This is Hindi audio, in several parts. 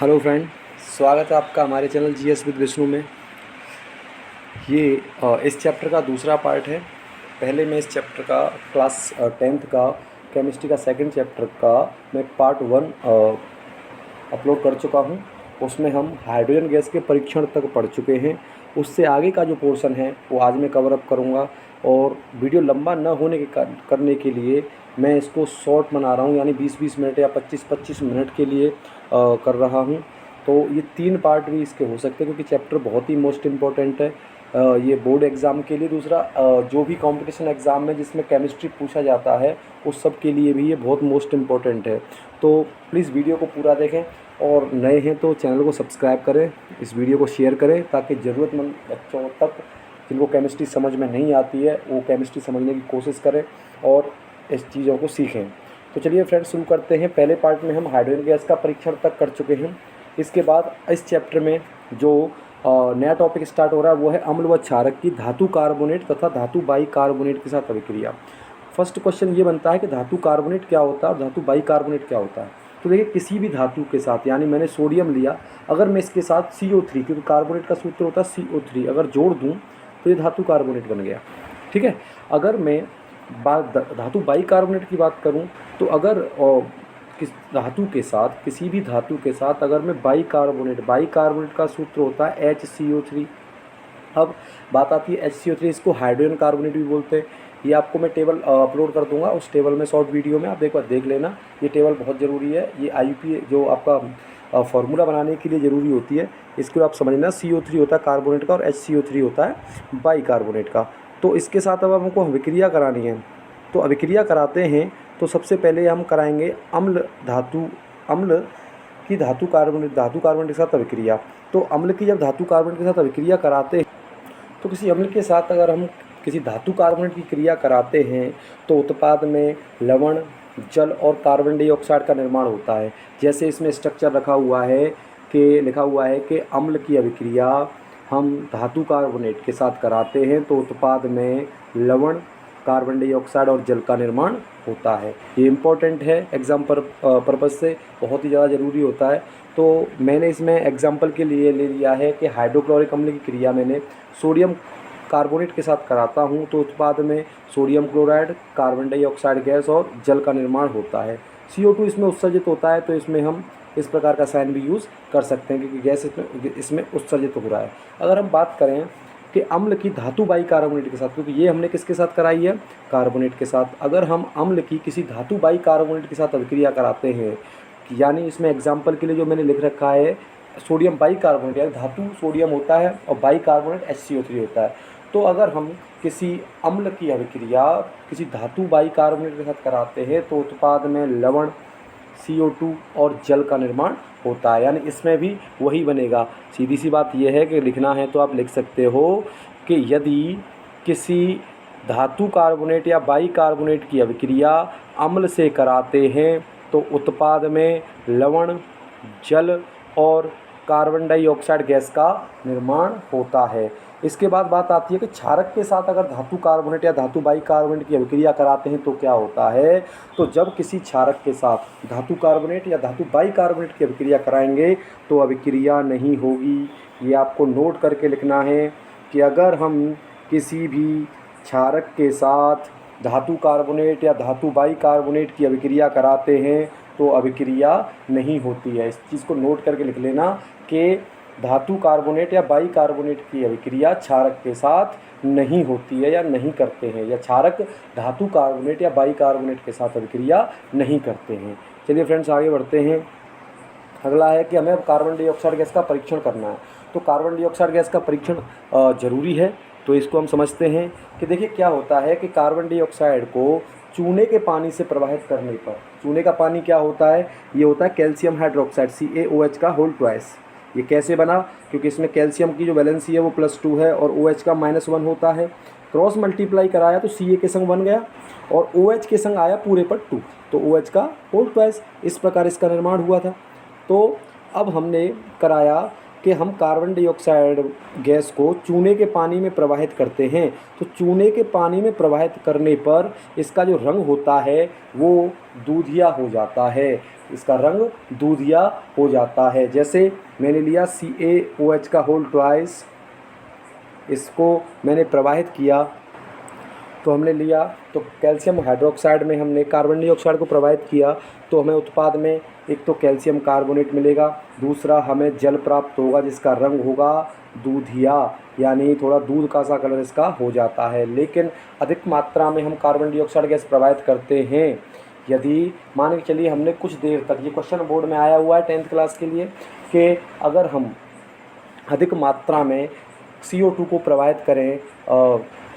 हेलो फ्रेंड, स्वागत है आपका हमारे चैनल जीएस विद विष्णु में। ये इस चैप्टर का दूसरा पार्ट है। पहले मैं इस चैप्टर का क्लास 10th का केमिस्ट्री का सेकंड चैप्टर का मैं पार्ट 1 अपलोड कर चुका हूँ। उसमें हम हाइड्रोजन गैस के परीक्षण तक पढ़ चुके हैं। उससे आगे का जो पोर्शन है वो आज मैं कवर अप करूँगा, और वीडियो लंबा न होने के करने के लिए मैं इसको शॉर्ट बना रहा हूँ, यानी 20-20 मिनट या 25-25 मिनट के लिए कर रहा हूँ। तो ये 3 पार्ट भी इसके हो सकते हैं, क्योंकि चैप्टर बहुत ही मोस्ट इम्पोर्टेंट है ये बोर्ड एग्ज़ाम के लिए। दूसरा जो भी कंपटीशन एग्ज़ाम में जिसमें केमिस्ट्री पूछा जाता है उस सब के लिए भी ये बहुत मोस्ट इम्पोर्टेंट है। तो प्लीज़ वीडियो को पूरा देखें, और नए हैं तो चैनल को सब्सक्राइब करें, इस वीडियो को शेयर करें, ताकि ज़रूरतमंद बच्चों तक जिनको केमिस्ट्री समझ में नहीं आती है वो केमिस्ट्री समझने की कोशिश करें और इस चीज़ों को सीखें। तो चलिए फ्रेंड्स, शुरू करते हैं। पहले पार्ट में हम हाइड्रोजन गैस का परीक्षण तक कर चुके हैं। इसके बाद इस चैप्टर में जो नया टॉपिक स्टार्ट हो रहा है वो है अम्ल व क्षारक की धातु कार्बोनेट तथा धातु बाई कार्बोनेट के साथ अभिक्रिया। फर्स्ट क्वेश्चन ये बनता है कि धातु कार्बोनेट क्या होता है और धातु बाई कार्बोनेट क्या होता है। तो देखिए, किसी भी धातु के साथ, यानी मैंने सोडियम लिया, अगर मैं इसके साथ CO3, क्योंकि कार्बोनेट का सूत्र होता है CO3, अगर जोड़ दूँ तो ये धातु कार्बोनेट बन गया। ठीक है। अगर मैं धातु बाई कार्बोनेट की बात करूं, तो अगर किस धातु के साथ, किसी भी धातु के साथ अगर मैं बाई कार्बोनेट का सूत्र होता है HCO3। अब बात आती है HCO3, इसको हाइड्रोजन कार्बोनेट भी बोलते हैं। ये आपको मैं टेबल अपलोड कर दूंगा, उस टेबल में शॉर्ट वीडियो में आप एक बार देख लेना। ये टेबल बहुत ज़रूरी है, ये IUPAC जो आपका फार्मूला बनाने के लिए ज़रूरी होती है। इसको आप समझना, CO3 होता है कार्बोनेट का और HCO3 होता है बाई कार्बोनेट का। तो इसके साथ अब हमको अभिक्रिया करानी है, तो अभिक्रिया कराते हैं। तो सबसे पहले हम कराएंगे अम्ल की धातु कार्बोनेट के साथ अभिक्रिया। तो अम्ल की जब धातु कार्बोनेट के साथ अभिक्रिया कराते हैं, तो किसी अम्ल के साथ अगर हम किसी धातु कार्बोनेट की क्रिया कराते हैं तो उत्पाद में लवण, जल और कार्बन डाइऑक्साइड का निर्माण होता है। जैसे इसमें स्ट्रक्चर लिखा हुआ है कि अम्ल की अभिक्रिया हम धातु कार्बोनेट के साथ कराते हैं तो उत्पाद में लवण, कार्बन डाइऑक्साइड और जल का निर्माण होता है। ये इम्पोर्टेंट है एग्जाम पर्पज़ से, बहुत ही ज़्यादा ज़रूरी होता है। तो मैंने इसमें एग्जाम्पल के लिए ले लिया है कि हाइड्रोक्लोरिक अम्ल की क्रिया मैंने सोडियम कार्बोनेट के साथ कराता हूँ तो उत्पाद में sodium chloride, carbon dioxide gas और जल का निर्माण होता है। CO2 इसमें उत्सर्जित होता है, तो इसमें हम इस प्रकार का साइन भी यूज़ कर सकते हैं, क्योंकि गैस इसमें उत्सर्जित हो रहा है। अगर हम बात करें कि अम्ल की धातु बाई कार्बोनेट के साथ, क्योंकि ये हमने किसके साथ कराई है, कार्बोनेट के साथ, अगर हम अम्ल की किसी धातु बाई कार्बोनेट के साथ अभिक्रिया कराते हैं, यानी इसमें एग्जाम्पल के लिए जो मैंने लिख रखा है सोडियम बाई कार्बोनेट, यानी धातु सोडियम होता है और बाई कार्बोनेट HCO3 होता है। तो अगर हम किसी अम्ल की अभिक्रिया किसी धातु बाई कार्बोनेट के साथ कराते हैं तो उत्पाद में लवण, CO2 और जल का निर्माण होता है, यानी इसमें भी वही बनेगा। सीधी सी बात यह है कि लिखना है तो आप लिख सकते हो कि यदि किसी धातु कार्बोनेट या बाई कार्बोनेट की अभिक्रिया अम्ल से कराते हैं तो उत्पाद में लवण, जल और कार्बन डाइऑक्साइड गैस का निर्माण होता है। इसके बाद बात आती है कि क्षारक के साथ अगर धातु कार्बोनेट या धातु बाई कार्बोनेट की अभिक्रिया कराते हैं तो क्या होता है। तो जब किसी क्षारक के साथ धातु कार्बोनेट या धातु बाई कार्बोनेट की अभिक्रिया कराएंगे तो अभिक्रिया नहीं होगी। ये आपको नोट करके लिखना है कि अगर हम किसी भी क्षारक के साथ धातु कार्बोनेट या धातु बाई कार्बोनेट की अभिक्रिया कराते हैं तो अभिक्रिया नहीं होती है। इस चीज़ को नोट करके लिख लेना कि धातु कार्बोनेट या बाई कार्बोनेट की अभिक्रिया क्षारक के साथ नहीं होती है या नहीं करते हैं, या क्षारक धातु कार्बोनेट या बाई कार्बोनेट के साथ अभिक्रिया नहीं करते हैं। चलिए फ्रेंड्स, आगे बढ़ते हैं। अगला है कि हमें कार्बन डाइऑक्साइड गैस का परीक्षण करना है। तो कार्बन डाइऑक्साइड गैस का परीक्षण ज़रूरी है, तो इसको हम समझते हैं कि देखिए क्या होता है कि कार्बन डाइऑक्साइड को चूने के पानी से प्रवाहित करने पर, चूने का पानी क्या होता है, ये होता है कैल्शियम हाइड्रोक्साइड CaOH का होल ट्वाइस। ये कैसे बना, क्योंकि इसमें कैल्शियम की जो वैलेंसी है वो +2 है और OH का -1 होता है। क्रॉस मल्टीप्लाई कराया तो Ca के संग बन गया और OH के संग आया पूरे पर 2, तो OH का होल ट्वाइस। इस प्रकार इसका निर्माण हुआ था। तो अब हमने कराया कि हम कार्बन डाइऑक्साइड गैस को चूने के पानी में प्रवाहित करते हैं, तो चूने के पानी में प्रवाहित करने पर इसका जो रंग होता है वो दूधिया हो जाता है। इसका रंग दूधिया हो जाता है। जैसे मैंने लिया CaOH का होल ट्वाइस, इसको मैंने प्रवाहित किया तो हमने लिया तो कैल्शियम हाइड्रोक्साइड में हमने कार्बन डाइऑक्साइड को प्रवाहित किया तो हमें उत्पाद में एक तो कैल्शियम कार्बोनेट मिलेगा, दूसरा हमें जल प्राप्त होगा जिसका रंग होगा दूधिया, यानी थोड़ा दूध का सा कलर इसका हो जाता है। लेकिन अधिक मात्रा में हम कार्बन डाइऑक्साइड गैस प्रवाहित करते हैं, यदि मान के चलिए हमने कुछ देर तक, ये क्वेश्चन बोर्ड में आया हुआ है 10th क्लास के लिए, कि अगर हम अधिक मात्रा में CO2 को प्रवाहित करें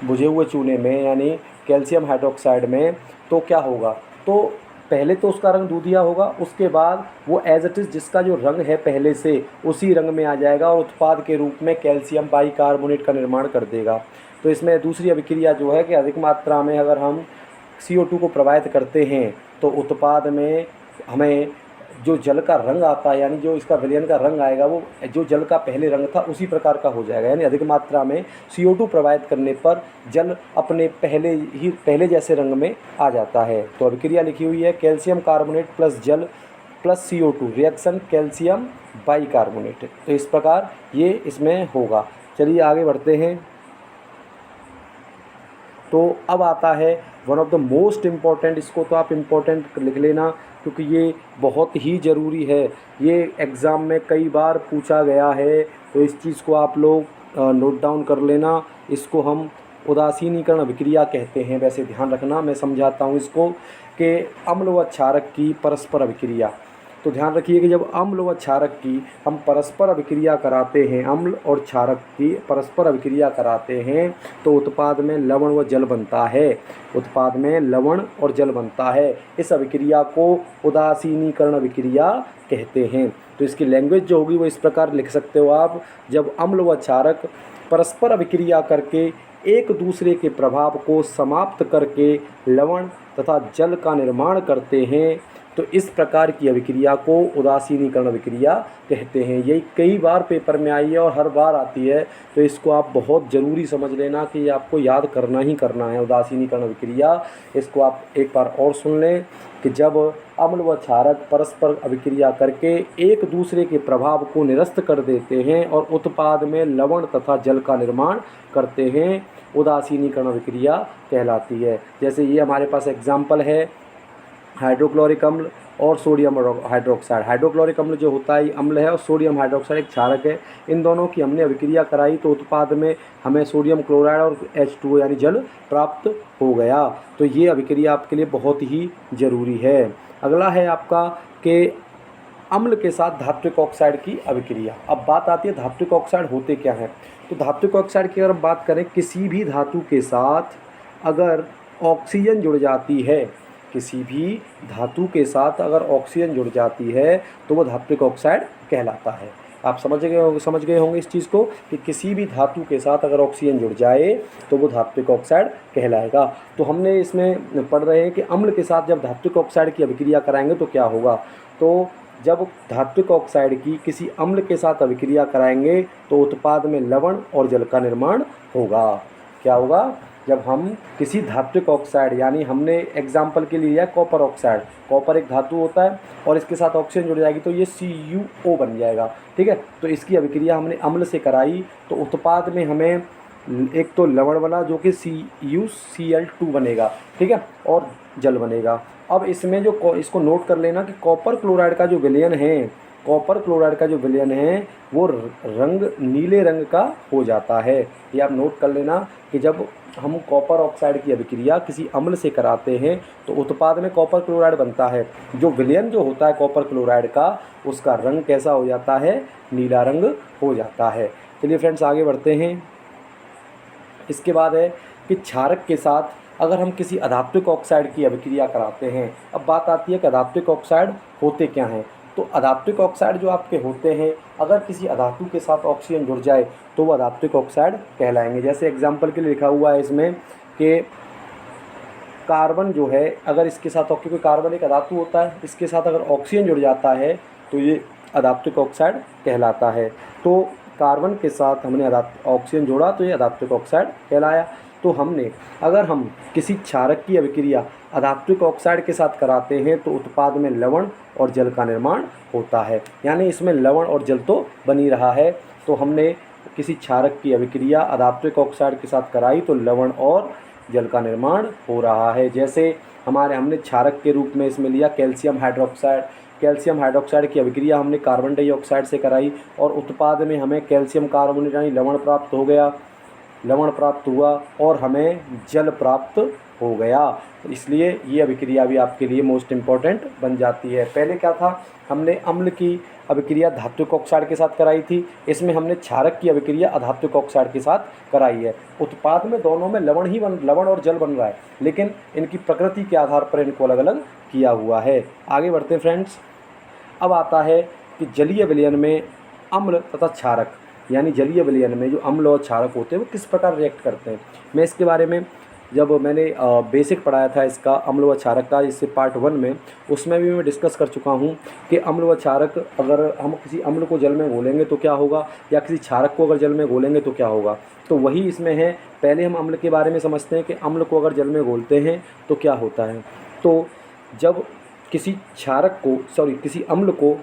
बुझे हुए चूने में यानी कैल्शियम हाइड्रोक्साइड में, तो क्या होगा, तो पहले तो उसका रंग दूधिया होगा, उसके बाद वो एज इट इज़ जिसका जो रंग है पहले से उसी रंग में आ जाएगा और उत्पाद के रूप में कैल्शियम बाइकार्बोनेट का निर्माण कर देगा। तो इसमें दूसरी अभिक्रिया जो है कि अधिक मात्रा में अगर हम CO2 को प्रवाहित करते हैं तो उत्पाद में हमें जो जल का रंग आता है, यानी जो इसका विलयन का रंग आएगा वो जो जल का पहले रंग था उसी प्रकार का हो जाएगा। यानी अधिक मात्रा में CO2 प्रवाहित करने पर जल अपने पहले जैसे रंग में आ जाता है। तो अभिक्रिया लिखी हुई है कैल्शियम कार्बोनेट प्लस जल plus CO2 reaction calcium bicarbonate. तो इस प्रकार ये इसमें होगा। चलिए आगे बढ़ते हैं। तो अब आता है one of the most important, इसको तो आप इम्पॉर्टेंट लिख लेना क्योंकि ये बहुत ही ज़रूरी है, ये एग्ज़ाम में कई बार पूछा गया है, तो इस चीज़ को आप लोग नोट डाउन कर लेना। इसको हम उदासीनीकरण अभिक्रिया कहते हैं। वैसे ध्यान रखना, मैं समझाता हूँ इसको कि अम्ल व क्षारक की परस्पर अभिक्रिया। तो ध्यान रखिए कि जब अम्ल व क्षारक की हम परस्पर अभिक्रिया कराते हैं, अम्ल और क्षारक की परस्पर अभिक्रिया कराते हैं तो उत्पाद में लवण व जल बनता है, उत्पाद में लवण और जल बनता है। इस अभिक्रिया को उदासीनीकरण अभिक्रिया कहते हैं। तो इसकी लैंग्वेज जो होगी वो इस प्रकार लिख सकते हो आप, जब अम्ल व क्षारक परस्पर अभिक्रिया करके एक दूसरे के प्रभाव को समाप्त करके लवण तथा जल का निर्माण करते हैं तो इस प्रकार की अभिक्रिया को उदासीनीकरण अभिक्रिया कहते हैं। यही कई बार पेपर में आई है और हर बार आती है, तो इसको आप बहुत ज़रूरी समझ लेना कि ये आपको याद करना ही करना है, उदासीनीकरण अभिक्रिया। इसको आप एक बार और सुन लें कि जब अम्ल व क्षारक परस्पर अभिक्रिया करके एक दूसरे के प्रभाव को निरस्त कर देते हैं और उत्पाद में लवण तथा जल का निर्माण करते हैं, उदासीनीकरण अभिक्रिया कहलाती है। जैसे ये हमारे पास एग्जाम्पल है हाइड्रोक्लोरिक अम्ल और सोडियम हाइड्रोक्साइड। हाइड्रोक्लोरिक अम्ल जो होता है ये अम्ल है और सोडियम हाइड्रोक्साइड एक क्षारक है। इन दोनों की हमने अभिक्रिया कराई तो उत्पाद में हमें सोडियम क्लोराइड और H2O यानी जल प्राप्त हो गया। तो ये अभिक्रिया आपके लिए बहुत ही ज़रूरी है। अगला है आपका कि अम्ल के साथ धात्विक ऑक्साइड की अभिक्रिया। अब बात आती है धात्विक ऑक्साइड होते क्या हैं। तो धात्विक ऑक्साइड की अगर हम बात करें, किसी भी धातु के साथ अगर ऑक्सीजन जुड़ जाती है, किसी भी धातु के साथ अगर ऑक्सीजन जुड़ जाती है तो वो धात्विक ऑक्साइड कहलाता है। आप समझ गए होंगे इस चीज़ को कि किसी भी धातु के साथ अगर ऑक्सीजन जुड़ जाए तो वो धात्विक ऑक्साइड कहलाएगा। तो हमने इसमें पढ़ रहे हैं कि अम्ल के साथ जब धात्विक ऑक्साइड की अभिक्रिया कराएंगे तो क्या होगा। तो जब धात्विक ऑक्साइड की किसी अम्ल के साथ अभिक्रिया कराएंगे तो उत्पाद में लवण और जल का निर्माण होगा। क्या होगा, जब हम किसी धात्विक ऑक्साइड, यानी हमने एग्जाम्पल के लिए लिया कॉपर ऑक्साइड, कॉपर एक धातु होता है और इसके साथ ऑक्सीजन जुड़ जाएगी तो ये CuO बन जाएगा। ठीक है, तो इसकी अभिक्रिया हमने अम्ल से कराई तो उत्पाद में हमें एक तो लवण वाला जो कि CuCl2 बनेगा, ठीक है, और जल बनेगा। अब इसमें जो इसको नोट कर लेना कि कॉपर क्लोराइड का जो विलयन है, कॉपर क्लोराइड का जो विलयन है वो रंग नीले रंग का हो जाता है। ये आप नोट कर लेना कि जब हम कॉपर ऑक्साइड की अभिक्रिया किसी अम्ल से कराते हैं तो उत्पाद में कॉपर क्लोराइड बनता है। जो विलयन जो होता है कॉपर क्लोराइड का, उसका रंग कैसा हो जाता है, नीला रंग हो जाता है। चलिए फ्रेंड्स आगे बढ़ते हैं। इसके बाद है कि क्षारक के साथ अगर हम किसी अधात्विक ऑक्साइड की अभिक्रिया कराते हैं। अब बात आती है कि अधात्विक ऑक्साइड होते क्या हैं। तो अधात्विक ऑक्साइड जो आपके होते हैं, अगर किसी अधातु के साथ ऑक्सीजन जुड़ जाए तो वो अधात्विक ऑक्साइड कहलाएंगे। जैसे एग्जाम्पल के लिए लिखा हुआ है इसमें कि कार्बन जो है, अगर इसके साथ क्योंकि कार्बन एक अधातु होता है, इसके साथ अगर ऑक्सीजन जुड़ जाता है तो ये अधात्विक ऑक्साइड कहलाता है। तो कार्बन के साथ हमने ऑक्सीजन जोड़ा तो ये अधात्विक ऑक्साइड कहलाया। तो अगर हम किसी क्षारक की अभिक्रिया अधात्विक ऑक्साइड के साथ कराते हैं तो उत्पाद में लवण और जल का निर्माण होता है, यानी इसमें लवण और जल तो बनी रहा है। तो हमने किसी क्षारक की अभिक्रिया अधात्विक ऑक्साइड के साथ कराई तो लवण और जल का निर्माण हो रहा है। जैसे हमने क्षारक के रूप में इसमें लिया कैल्शियम हाइड्रोक्साइड की अभिक्रिया हमने कार्बन डाइऑक्साइड से कराई और उत्पाद में हमें कैल्शियम कार्बोनेट यानी लवण प्राप्त हुआ और हमें जल प्राप्त हो गया। तो इसलिए ये अभिक्रिया भी आपके लिए मोस्ट इम्पॉर्टेंट बन जाती है। पहले क्या था, हमने अम्ल की अभिक्रिया धात्विक ऑक्साइड के साथ कराई थी, इसमें हमने क्षारक की अभिक्रिया अधात्विक ऑक्साइड के साथ कराई है। उत्पाद में दोनों में लवण और जल बन रहा है, लेकिन इनकी प्रकृति के आधार पर इनको अलग अलग किया हुआ है। आगे बढ़ते हैं फ्रेंड्स। अब आता है कि जलीय विलयन में अम्ल तथा क्षारक, यानी जलीय विलयन में जो अम्ल और क्षारक होते हैं वो किस प्रकार रिएक्ट करते हैं। मैं इसके बारे में जब मैंने बेसिक पढ़ाया था इसका अम्ल व क्षारक का, इससे पार्ट 1 में, उसमें भी मैं डिस्कस कर चुका हूँ कि अम्ल व क्षारक, अगर हम किसी अम्ल को जल में घोलेंगे तो क्या होगा या किसी क्षारक को अगर जल में घोलेंगे तो क्या होगा। तो वही इसमें है। पहले हम अम्ल के बारे में समझते हैं कि अम्ल को अगर जल में घोलते हैं तो क्या होता है। तो जब किसी अम्ल को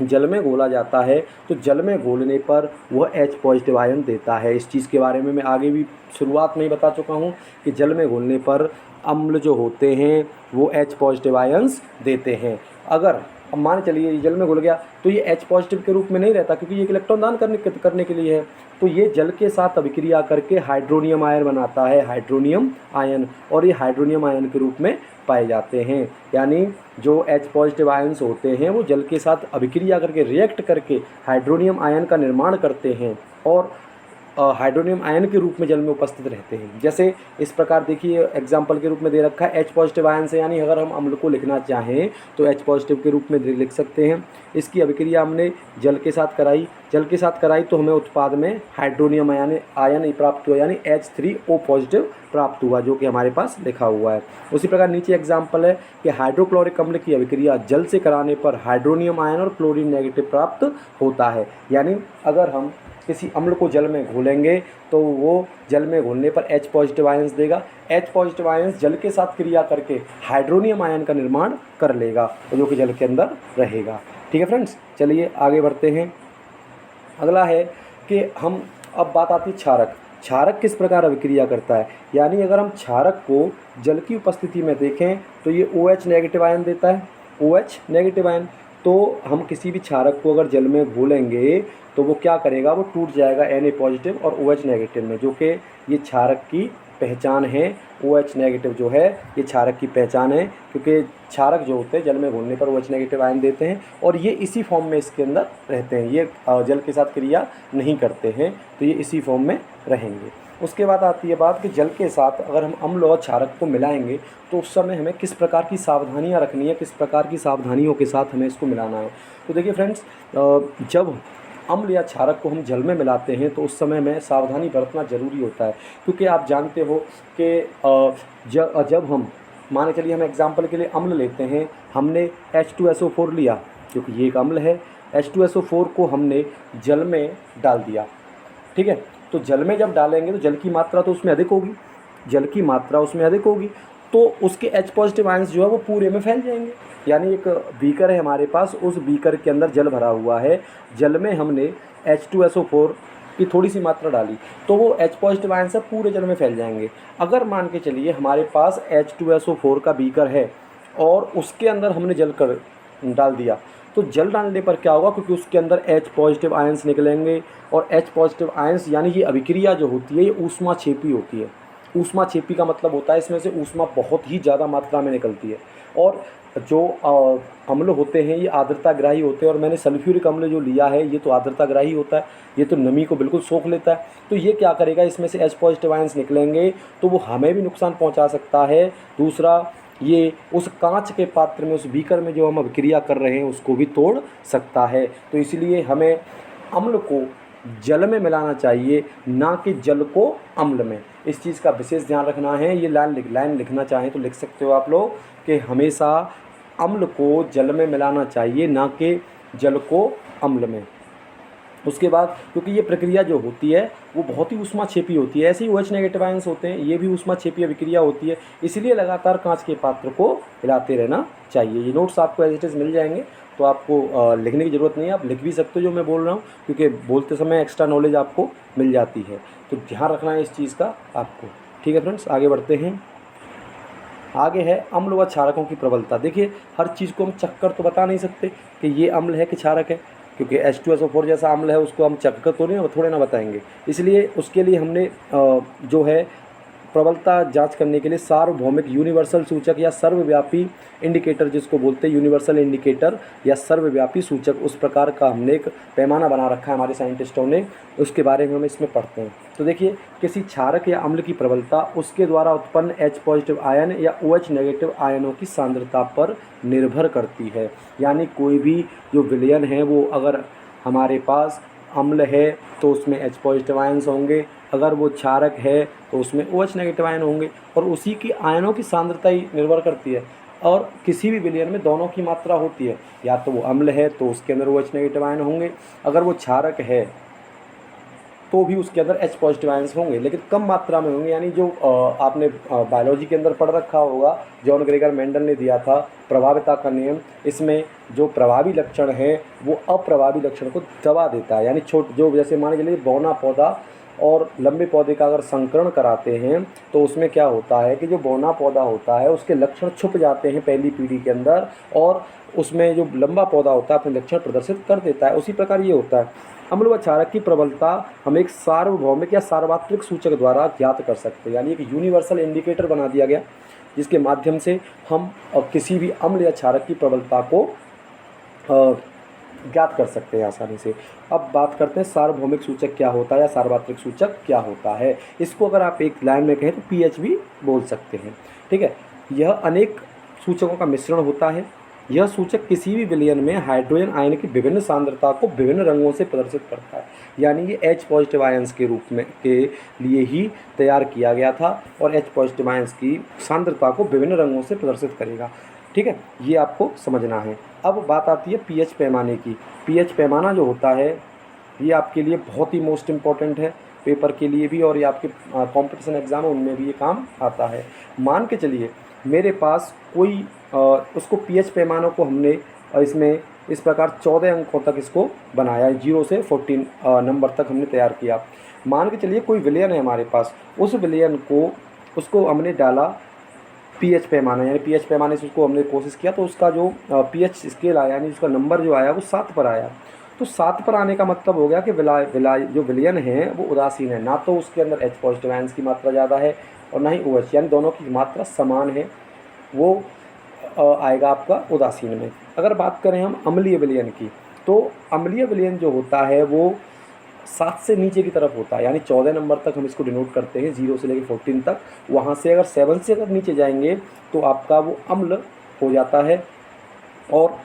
जल में घोला जाता है तो जल में घोलने पर वह H पॉजिटिव आयन देता है। इस चीज़ के बारे में मैं आगे भी शुरुआत में ही बता चुका हूँ कि जल में घोलने पर अम्ल जो होते हैं वो H पॉजिटिव आयन्स देते हैं। अगर अब मान चलिए ये जल में घुल गया तो ये H पॉजिटिव के रूप में नहीं रहता, क्योंकि ये इलेक्ट्रॉन दान करने के लिए है। तो ये जल के साथ अभिक्रिया करके हाइड्रोनियम आयन बनाता है, हाइड्रोनियम आयन, और ये हाइड्रोनियम आयन के रूप में पाए जाते हैं। यानी जो H पॉजिटिव आयन्स होते हैं वो जल के साथ अभिक्रिया करके रिएक्ट करके हाइड्रोनियम आयन का निर्माण करते हैं और हाइड्रोनियम आयन के रूप में जल में उपस्थित रहते हैं। जैसे इस प्रकार देखिए, एग्जाम्पल के रूप में दे रखा है H पॉजिटिव आयन से, यानी अगर हम अम्ल को लिखना चाहें तो H पॉजिटिव के रूप में लिख सकते हैं। इसकी अभिक्रिया हमने जल के साथ कराई तो हमें उत्पाद में हाइड्रोनियम आयन प्राप्त हुआ, यानी H3O पॉजिटिव प्राप्त हुआ, जो कि हमारे पास लिखा हुआ है। उसी प्रकार नीचे एग्जाम्पल है कि हाइड्रोक्लोरिक अम्ल की अभिक्रिया जल से कराने पर हाइड्रोनियम आयन और क्लोरीन नेगेटिव प्राप्त होता है। यानी अगर हम किसी अम्ल को जल में घोलेंगे तो वो जल में घोलने पर H पॉजिटिव आयन्स देगा। H पॉजिटिव आयन्स जल के साथ क्रिया करके हाइड्रोनियम आयन का निर्माण कर लेगा, जो कि जल के अंदर रहेगा। ठीक है फ्रेंड्स, चलिए आगे बढ़ते हैं। अगला है कि अब बात आती है क्षारक किस प्रकार अभिक्रिया करता है। यानी अगर हम क्षारक को जल की उपस्थिति में देखें तो ये OH नेगेटिव आयन देता है, OH नेगेटिव आयन। तो हम किसी भी क्षारक को अगर जल में घोलेंगे तो वो क्या करेगा, वो टूट जाएगा Na पॉजिटिव और OH नेगेटिव में, जो कि ये क्षारक की पहचान है। OH नेगेटिव जो है ये क्षारक की पहचान है, क्योंकि क्षारक जो होते हैं जल में घोलने पर OH नेगेटिव आयन देते हैं और ये इसी फॉर्म में इसके अंदर रहते हैं। ये जल के साथ क्रिया नहीं करते हैं, तो ये इसी फॉर्म में रहेंगे। उसके बाद आती है बात कि जल के साथ अगर हम अम्ल और क्षारक को मिलाएंगे तो उस समय हमें किस प्रकार की सावधानियां रखनी है, किस प्रकार की सावधानियों के साथ हमें इसको मिलाना है। तो देखिए फ्रेंड्स, जब अम्ल या क्षारक को हम जल में मिलाते हैं तो उस समय में सावधानी बरतना ज़रूरी होता है, क्योंकि आप जानते हो कि जब हम मान चलिए हम एग्जाम्पल के लिए अम्ल लेते हैं, हमने H2SO4 लिया, क्योंकि ये एक अम्ल है। H2SO4 को हमने जल में डाल दिया, ठीक है। तो जल में जब डालेंगे तो जल की मात्रा तो उसमें अधिक होगी, तो उसके H पॉजिटिव आयन्स जो है वो पूरे में फैल जाएंगे। यानी एक बीकर है हमारे पास, उस बीकर के अंदर जल भरा हुआ है, जल में हमने H2SO4 की थोड़ी सी मात्रा डाली तो वो H पॉजिटिव आयन सब पूरे जल में फैल जाएंगे। अगर मान के चलिए हमारे पास H2SO4 का बीकर है और उसके अंदर हमने जल कर डाल दिया, तो जल डालने पर क्या होगा, क्योंकि उसके अंदर H पॉजिटिव आयन्स निकलेंगे और H पॉजिटिव आयन्स यानी ये अभिक्रिया जो होती है ये ऊष्माक्षेपी होती है। ऊष्माक्षेपी का मतलब होता है इसमें से ऊष्मा बहुत ही ज़्यादा मात्रा में निकलती है। और जो अम्ल होते हैं ये आर्द्रताग्राही होते हैं, और मैंने सल्फ्यूरिक अम्ल जो लिया है ये तो आर्द्रताग्राही होता है, ये तो नमी को बिल्कुल सोख लेता है। तो ये क्या करेगा, इसमें से H पॉजिटिव आयन्स निकलेंगे तो वो हमें भी नुकसान पहुंचा सकता है। दूसरा, ये उस कांच के पात्र में, उस बीकर में जो हम अभिक्रिया कर रहे हैं उसको भी तोड़ सकता है। तो इसलिए हमें अम्ल को जल में मिलाना चाहिए, ना कि जल को अम्ल में। इस चीज़ का विशेष ध्यान रखना है। ये लाइन लिखना चाहें तो लिख सकते हो आप लोग कि हमेशा अम्ल को जल में मिलाना चाहिए, ना कि जल को अम्ल में। उसके बाद क्योंकि ये प्रक्रिया जो होती है वो बहुत ही ऊष्माक्षेपी होती है, ऐसे ही OH नेगेटिव आयंस होते हैं, ये भी ऊष्माक्षेपी अभिक्रिया होती है, इसलिए लगातार कांच के पात्र को हिलाते रहना चाहिए। ये नोट्स आपको एज इट इज़ मिल जाएंगे, तो आपको लिखने की ज़रूरत नहीं है, आप लिख भी सकते हो जो मैं बोल रहा हूँ, क्योंकि बोलते समय एक्स्ट्रा नॉलेज आपको मिल जाती है, तो ध्यान रखना है इस चीज़ का आपको। ठीक है फ्रेंड्स, आगे बढ़ते हैं। आगे है अम्ल व क्षारकों की प्रबलता। देखिए हर चीज़ को हम चक्कर तो बता नहीं सकते कि ये अम्ल है कि क्षारक है, क्योंकि H2SO4 जैसा अम्ल है उसको हम चक्कर थोड़े ना बताएंगे, इसलिए उसके लिए हमने जो है प्रबलता जांच करने के लिए सार्वभौमिक यूनिवर्सल सूचक या सर्वव्यापी इंडिकेटर, जिसको बोलते हैं यूनिवर्सल इंडिकेटर या सर्वव्यापी सूचक, उस प्रकार का हमने एक पैमाना बना रखा है हमारे साइंटिस्टों ने, उसके बारे में हम इसमें पढ़ते हैं। तो देखिए किसी क्षारक या अम्ल की प्रबलता उसके द्वारा उत्पन्न H पॉजिटिव आयन या OH नेगेटिव आयनों की सांद्रता पर निर्भर करती है। यानी कोई भी जो विलयन है वो अगर हमारे पास अम्ल है तो उसमें H पॉजिटिव आयन्स होंगे, अगर वो क्षारक है तो उसमें OH नेगेटिव आयन होंगे, और उसी की आयनों की सांद्रता ही निर्भर करती है। और किसी भी विलयन में दोनों की मात्रा होती है, या तो वो अम्ल है तो उसके अंदर OH नेगेटिव आयन होंगे, अगर वो क्षारक है तो भी उसके अंदर H पॉजिटिव आयंस होंगे, लेकिन कम मात्रा में होंगे। यानी जो आपने बायोलॉजी के अंदर पढ़ रखा होगा, जॉन ग्रेगर मेंडल ने दिया था प्रभाविता का नियम, इसमें जो प्रभावी लक्षण है वो अप्रभावी लक्षण को दबा देता है। यानी जो जैसे मान के चलिए बौना पौधा और लंबे पौधे का अगर संकरण कराते हैं तो उसमें क्या होता है कि जो बौना पौधा होता है उसके लक्षण छुप जाते हैं पहली पीढ़ी के अंदर, और उसमें जो लंबा पौधा होता है अपने लक्षण प्रदर्शित कर देता है। उसी प्रकार ये होता है। अम्ल व क्षारक की प्रबलता हम एक सार्वभौमिक या सार्वत्रिक सूचक द्वारा ज्ञात कर सकते हैं। यानी एक यूनिवर्सल इंडिकेटर बना दिया गया जिसके माध्यम से हम किसी भी अम्ल या क्षारक की प्रबलता को ज्ञात कर सकते हैं आसानी से। अब बात करते हैं सार्वभौमिक सूचक क्या होता है या सार्वत्रिक सूचक क्या होता है। इसको अगर आप एक लाइन में कहें तो pH भी बोल सकते हैं। ठीक है, यह अनेक सूचकों का मिश्रण होता है। यह सूचक किसी भी विलयन में हाइड्रोजन आयन की विभिन्न सांद्रता को विभिन्न रंगों से प्रदर्शित करता है। यानी ये H पॉजिटिव आयंस के रूप में के लिए ही तैयार किया गया था, और H पॉजिटिव आयंस की सांद्रता को विभिन्न रंगों से प्रदर्शित करेगा। ठीक है, ये आपको समझना है। अब बात आती है pH पैमाने की। pH पैमाना जो होता है ये आपके लिए बहुत ही मोस्ट इम्पॉर्टेंट है, पेपर के लिए भी, और ये आपके कॉम्पिटिशन एग्ज़ाम है उनमें भी ये काम आता है। मान के चलिए मेरे पास कोई उसको pH पैमानों को हमने इसमें इस प्रकार 14 अंकों तक इसको बनाया, 0 से 14 नंबर तक हमने तैयार किया। मान के चलिए कोई विलयन है हमारे पास, उस विलयन को उसको हमने डाला pH पैमाना, यानी pH पैमाने से उसको हमने कोशिश किया तो उसका जो pH स्केल आया यानी उसका नंबर जो आया वो 7 पर आया। तो 7 पर आने का मतलब हो गया कि जो विलयन है वो उदासीन है, ना तो उसके अंदर H पॉजिटिव आयंस की मात्रा ज़्यादा है और ना ही OH, यानी दोनों की मात्रा समान है, वो आएगा आपका उदासीन में। अगर बात करें हम अम्लीय विलयन की, तो अम्लीय विलयन जो होता है वो 7 से नीचे की तरफ होता है, यानी 14 नंबर तक हम इसको डिनोट करते हैं, 0 से लेकर 14 तक। वहाँ से अगर 7 से अगर नीचे जाएंगे तो आपका वो अम्ल हो जाता है और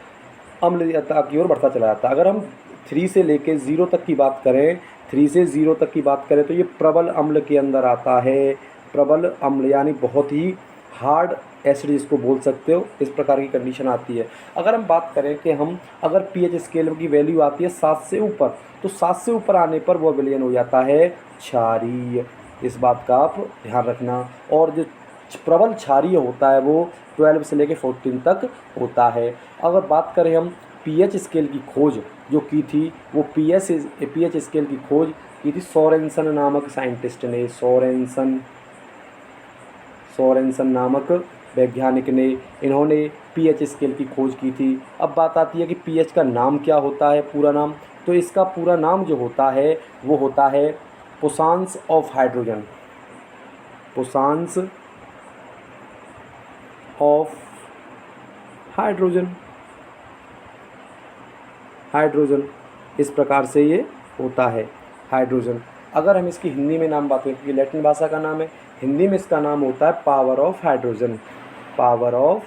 अम्लता की ओर बढ़ता चला जाता है। अगर हम 3 से लेकर 0 तक की बात करें, 3 से 0 तक की बात करें तो ये प्रबल अम्ल के अंदर आता है। प्रबल अम्ल यानी बहुत ही हार्ड एसिड जिसको बोल सकते हो, इस प्रकार की कंडीशन आती है। अगर हम बात करें कि हम अगर pH स्केल की वैल्यू आती है 7 से ऊपर, तो 7 से ऊपर आने पर वह विलयन हो जाता है क्षारीय। इस बात का आप ध्यान रखना। और जो प्रबल क्षारीय होता है वो 12 से लेकर 14 तक होता है। अगर बात करें हम pH स्केल की खोज जो की थी, वो pH स्केल की खोज की थी सोरेनसन नामक साइंटिस्ट ने। सोरेनसन नामक वैज्ञानिक ने, इन्होंने pH स्केल की खोज की थी। अब बात आती है कि pH का नाम क्या होता है, पूरा नाम। तो इसका पूरा नाम जो होता है वो होता है पोसांस ऑफ हाइड्रोजन। पोसांस ऑफ हाइड्रोजन, इस प्रकार से ये होता है हाइड्रोजन। अगर हम इसकी हिंदी में नाम बात करें, क्योंकि लैटिन भाषा का नाम है, हिंदी में इसका नाम होता है power of hydrogen. Power of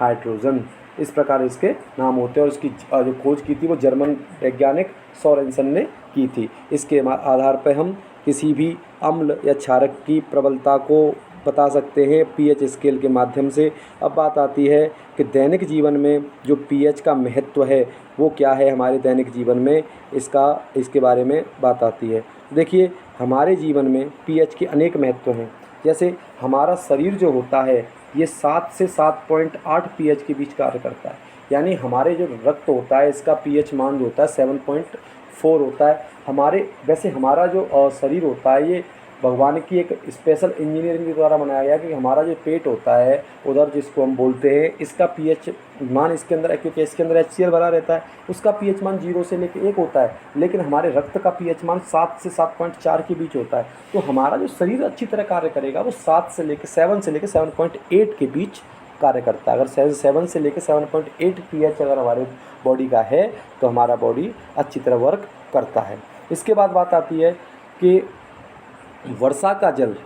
hydrogen, इस प्रकार इसके नाम होते हैं। और इसकी जो खोज की थी वो जर्मन वैज्ञानिक सोरेनसन ने की थी। इसके आधार पर हम किसी भी अम्ल या क्षारक की प्रबलता को बता सकते हैं पीएच स्केल के माध्यम से। अब बात आती है कि दैनिक जीवन में जो पीएच का महत्व है वो क्या है हमारे दैनिक जीवन में, इसके बारे में बात आती है। देखिए, हमारे जीवन में पीएच के अनेक महत्व हैं। जैसे हमारा शरीर जो होता है ये 7 से 7.8 पीएच के बीच कार्य करता है। यानी हमारे जो रक्त होता है इसका पीएच मान जो होता है 7.4 होता है। वैसे हमारा जो शरीर होता है ये भगवान की एक स्पेशल इंजीनियरिंग के द्वारा बनाया गया कि हमारा जो पेट होता है उधर जिसको हम बोलते हैं, इसका पीएच मान इसके अंदर, क्योंकि इसके अंदर HCl भरा रहता है, उसका पीएच मान 0 से लेकर 1 होता है। लेकिन हमारे रक्त का पीएच मान 7 से 7.4 के बीच होता है। तो हमारा जो शरीर अच्छी तरह कार्य करेगा वो 7 से लेकर 7.8 के बीच कार्य करता है। अगर 7 से लेकर 7.8 पीएच अगर हमारे बॉडी का है तो हमारा बॉडी अच्छी तरह वर्क करता है। इसके बाद बात आती है कि वर्षा का जल,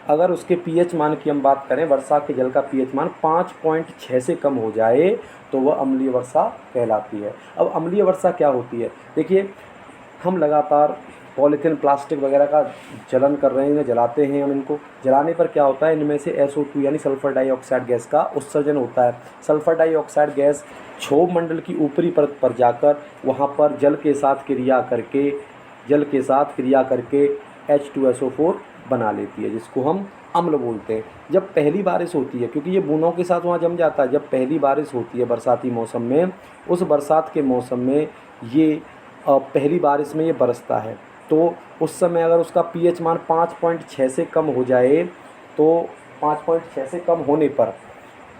अगर उसके पीएच मान की हम बात करें, वर्षा के जल का पीएच मान 5.6 से कम हो जाए तो वह अम्लीय वर्षा कहलाती है। अब अम्लीय वर्षा क्या होती है? देखिए, हम लगातार पॉलीथीन प्लास्टिक वगैरह का जलन कर रहे हैं, जलाते हैं हम इनको। जलाने पर क्या होता है, इनमें से SO2 यानी सल्फर डाइऑक्साइड गैस का उत्सर्जन होता है। सल्फर डाइऑक्साइड गैस क्षोभ मंडल की ऊपरी परत पर जाकर वहाँ पर जल के साथ क्रिया करके H2SO4 बना लेती है, जिसको हम अम्ल बोलते हैं। जब पहली बारिश होती है, क्योंकि ये बूंदों के साथ वहाँ जम जाता है, जब पहली बारिश होती है बरसाती मौसम में, उस बरसात के मौसम में ये पहली बारिश में ये बरसता है, तो उस समय अगर उसका पीएच मान 5.6 से कम हो जाए तो 5.6 से कम होने पर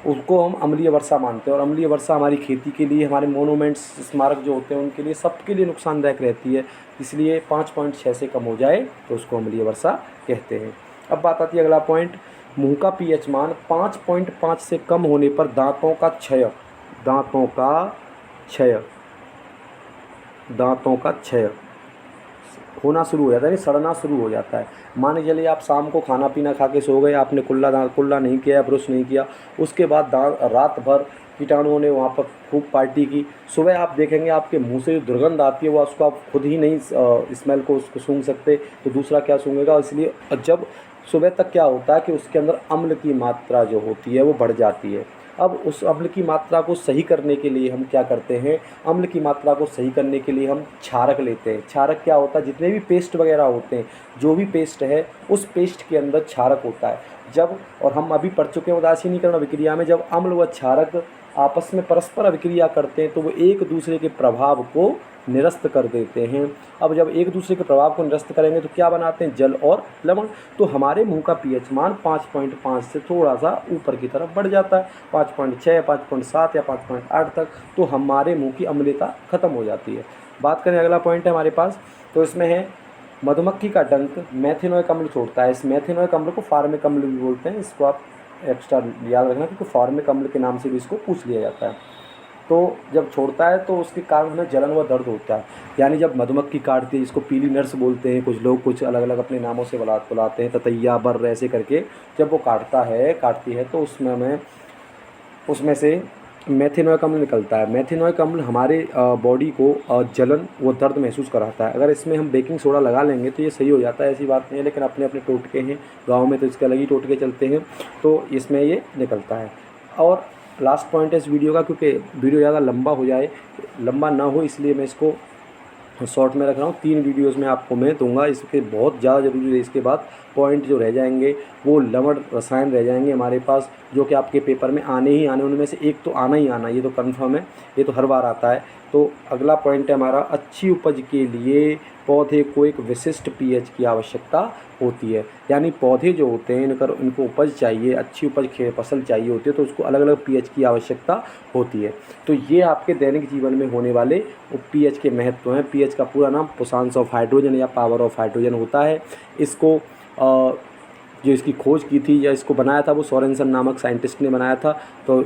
उसको हम अम्लीय वर्षा मानते हैं। और अम्लीय वर्षा हमारी खेती के लिए, हमारे मोनूमेंट्स, स्मारक जो होते हैं उनके लिए, सबके लिए नुकसानदायक रहती है। इसलिए 5.6 से कम हो जाए तो उसको अम्लीय वर्षा कहते हैं। अब बात आती है अगला पॉइंट, मुंह का पीएच मान 5.5 से कम होने पर दांतों का क्षय होना शुरू हो जाता है, यानी सड़ना शुरू हो जाता है। मान लीजिए चलिए आप शाम को खाना पीना खा के सो गए, आपने कुल्ला नहीं किया, ब्रश नहीं किया, उसके बाद रात भर कीटाणुओं ने वहाँ पर खूब पार्टी की, सुबह आप देखेंगे आपके मुंह से जो दुर्गंध आती है वो उसको आप खुद ही नहीं स्मेल को उसको सूंघ सकते, तो दूसरा क्या सूंघेगा। इसलिए जब सुबह तक क्या होता है कि उसके अंदर अम्ल की मात्रा जो होती है वो बढ़ जाती है। अब उस अम्ल की मात्रा को सही करने के लिए हम क्या करते हैं, अम्ल की मात्रा को सही करने के लिए हम क्षारक लेते हैं। क्षारक क्या होता है, जितने भी पेस्ट वगैरह होते हैं, जो भी पेस्ट है उस पेस्ट के अंदर क्षारक होता है। जब, और हम अभी पढ़ चुके हैं उदासीनीकरण अभिक्रिया में, जब अम्ल व क्षारक आपस में परस्पर अभिक्रिया करते हैं तो वो एक दूसरे के प्रभाव को निरस्त कर देते हैं। अब जब एक दूसरे के प्रभाव को निरस्त करेंगे तो क्या बनाते हैं, जल और लवण। तो हमारे मुंह का पीएच मान 5.5 से थोड़ा सा ऊपर की तरफ बढ़ जाता है, 5.6, 5.7 या 5.8 तक, तो हमारे मुंह की अम्लता खत्म हो जाती है। बात करें, अगला पॉइंट है हमारे पास, तो इसमें है मधुमक्खी का डंक मेथिनोइक अम्ल छोड़ता है। इस मेथिनोइक अम्ल को फार्मिक अम्ल भी बोलते हैं, इसको आप एक्स्ट्रा याद रखना क्योंकि फार्मिक अम्ल के नाम से भी इसको पूछ लिया जाता है। तो जब छोड़ता है तो उसके कारण हमें जलन व दर्द होता है। यानी जब मधुमक्खी काटती है, जिसको पीली नर्स बोलते हैं कुछ लोग, कुछ अलग अलग अपने नामों से बुलाते हैं, ततैया, बर्र, ऐसे करके जब वो काटती है तो उसमें से मेथिनोइक अम्ल निकलता है। मेथिनोइक अम्ल हमारे बॉडी को जलन व दर्द महसूस कराता है। अगर इसमें हम बेकिंग सोडा लगा लेंगे तो ये सही हो जाता है, ऐसी बात नहीं है, लेकिन अपने अपने टोटके हैं, गाँव में तो इसके अलग ही टोटके चलते हैं, तो इसमें ये निकलता है। और लास्ट पॉइंट है इस वीडियो का, क्योंकि वीडियो ज़्यादा लंबा ना हो इसलिए मैं इसको शॉर्ट में रख रहा हूँ। 3 वीडियोस में आपको मैं दूंगा, इसके बहुत ज़्यादा ज़रूरी है। इसके बाद पॉइंट जो रह जाएंगे वो लवण रसायन रह जाएंगे हमारे पास, जो कि आपके पेपर में आने ही आने, उनमें से एक तो आना ही आना, ये तो कन्फर्म है, ये तो हर बार आता है। तो अगला पॉइंट है हमारा, अच्छी उपज के लिए पौधे को एक विशिष्ट पीएच की आवश्यकता होती है। यानी पौधे जो होते हैं इनको उपज चाहिए, अच्छी उपज फसल चाहिए होती है, तो उसको अलग अलग पीएच की आवश्यकता होती है। तो ये आपके दैनिक जीवन में होने वाले पीएच के महत्व हैं। पीएच का पूरा नाम पोसांस ऑफ हाइड्रोजन या पावर ऑफ हाइड्रोजन होता है। इसको जो इसकी खोज की थी या इसको बनाया था वो सोरेनसन नामक साइंटिस्ट ने बनाया था। तो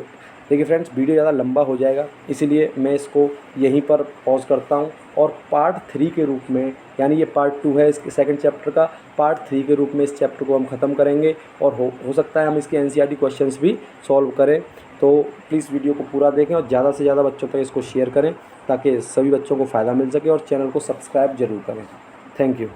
देखिए फ्रेंड्स, वीडियो ज़्यादा लंबा हो जाएगा, इसीलिए मैं इसको यहीं पर पॉज करता हूँ और पार्ट 3 के रूप में, यानी ये पार्ट 2 है इसके सेकंड चैप्टर का, पार्ट 3 के रूप में इस चैप्टर को हम ख़त्म करेंगे और हो सकता है हम इसके NCERT क्वेश्चंस भी सॉल्व करें। तो प्लीज़ वीडियो को पूरा देखें और ज़्यादा से ज़्यादा बच्चों तक इसको शेयर करें ताकि सभी बच्चों को फ़ायदा मिल सके, और चैनल को सब्सक्राइब ज़रूर करें। Thank you.